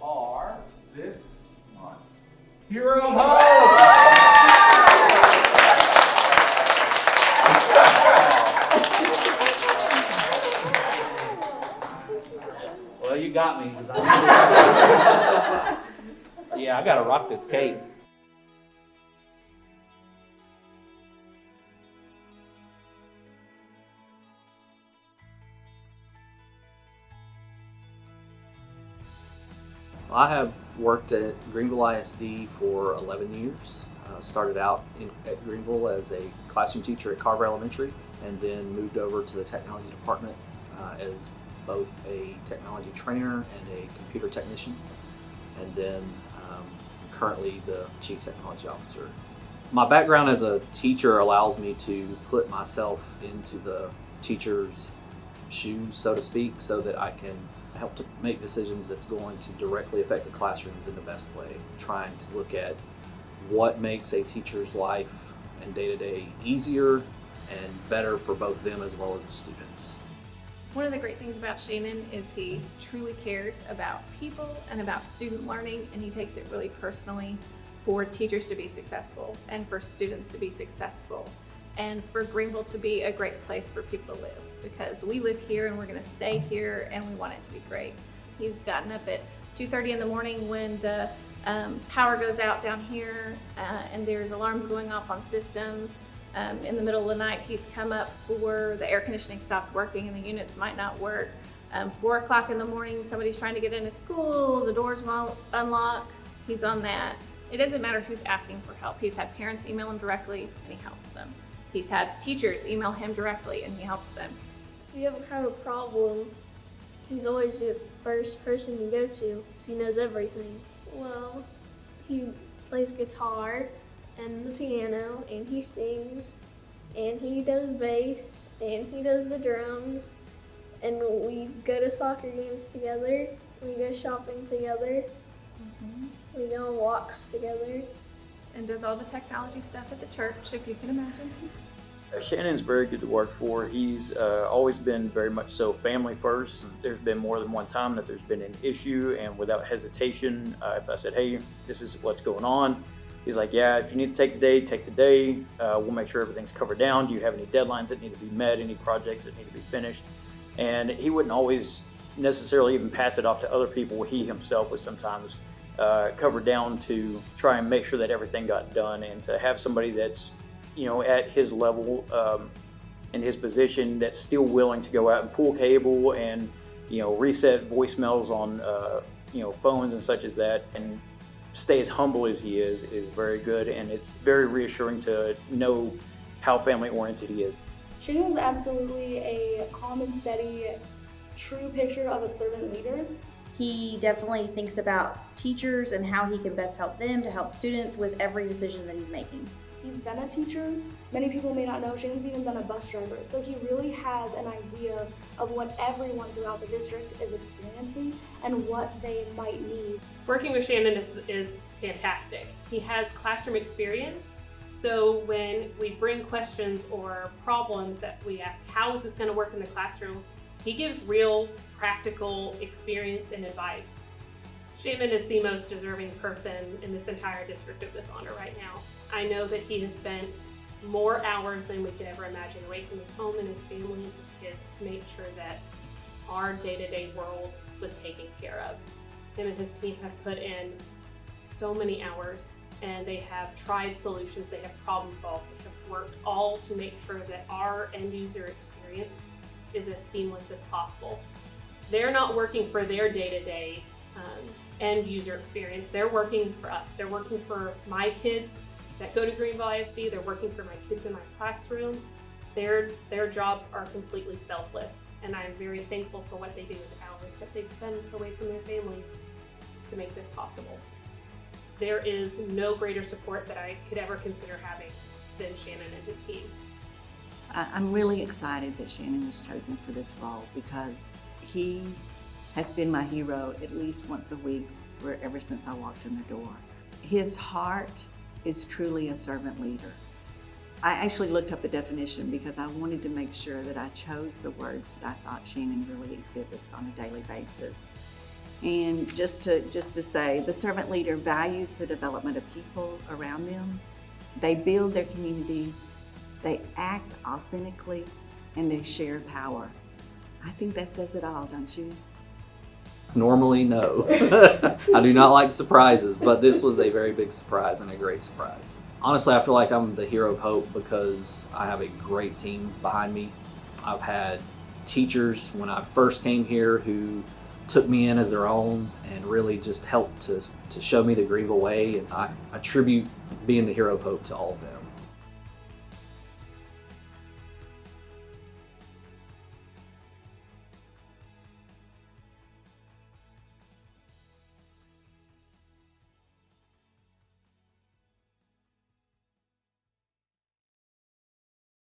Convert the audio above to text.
are this month's Hero of Hope. Well, you got me. Yeah, I gotta rock this cape. I have worked at Greenville ISD for 11 years. Started out at Greenville as a classroom teacher at Carver Elementary, and then moved over to the technology department as both a technology trainer and a computer technician, and then currently the chief technology officer. My background as a teacher allows me to put myself into the teacher's shoes, so to speak, so that I can help to make decisions that's going to directly affect the classrooms in the best way, trying to look at what makes a teacher's life and day-to-day easier and better for both them as well as the students. One of the great things about Shannon is he truly cares about people and about student learning, and he takes it really personally for teachers to be successful and for students to be successful and for Greenville to be a great place for people to live, because we live here and we're going to stay here and we want it to be great. He's gotten up at 2:30 in the morning when the power goes out down here and there's alarms going off on systems. In the middle of the night, he's come up for the air conditioning stopped working and the units might not work. 4 o'clock in the morning, somebody's trying to get into school, the doors won't unlock, he's on that. It doesn't matter who's asking for help. He's had parents email him directly and he helps them. He's had teachers email him directly and he helps them. If you ever have a problem, he's always the first person you go to because he knows everything. Well, he plays guitar and the piano, and he sings, and he does bass, and he does the drums, and we go to soccer games together, we go shopping together, we go on walks together. And does all the technology stuff at the church, if you can imagine. Shannon's very good to work for. He's always been very much so family first. There's been more than one time that there's been an issue, and without hesitation, if I said, hey, this is what's going on, he's like, yeah, if you need to take the day, take the day. We'll make sure everything's covered down. Do you have any deadlines that need to be met, any projects that need to be finished? And he wouldn't always necessarily even pass it off to other people. He himself was sometimes covered down to try and make sure that everything got done, and to have somebody that's at his level, in his position, that's still willing to go out and pull cable and, reset voicemails on, phones and such as that, and stay as humble as he is very good. And it's very reassuring to know how family oriented he is. Shannon is absolutely a calm and steady, true picture of a servant leader. He definitely thinks about teachers and how he can best help them to help students with every decision that he's making. He's been a teacher. Many people may not know, Shannon's even been a bus driver. So he really has an idea of what everyone throughout the district is experiencing and what they might need. Working with Shannon is fantastic. He has classroom experience. So when we bring questions or problems that we ask, how is this going to work in the classroom? He gives real practical experience and advice. Shannon is the most deserving person in this entire district of this honor right now. I know that he has spent more hours than we could ever imagine away from his home and his family and his kids to make sure that our day-to-day world was taken care of. Him and his team have put in so many hours, and they have tried solutions, they have problem solved, they have worked all to make sure that our end user experience is as seamless as possible. They're not working for their day-to-day end user experience. They're working for us. They're working for my kids that go to Greenville ISD. They're working for my kids in my classroom. Their jobs are completely selfless, and I'm very thankful for what they do with the hours that they spend away from their families to make this possible. There is no greater support that I could ever consider having than Shannon and his team. I'm really excited that Shannon was chosen for this role, because he has been my hero at least once a week ever since I walked in the door. His heart is truly a servant leader. I actually looked up the definition because I wanted to make sure that I chose the words that I thought Shannon really exhibits on a daily basis. And just to say, the servant leader values the development of people around them. They build their communities, they act authentically, and they share power. I think that says it all, don't you? Normally, no. I do not like surprises, but this was a very big surprise and a great surprise. Honestly, I feel like I'm the hero of hope because I have a great team behind me. I've had teachers when I first came here who took me in as their own and really just helped to show me the Greenville way, and I attribute being the hero of hope to all of them.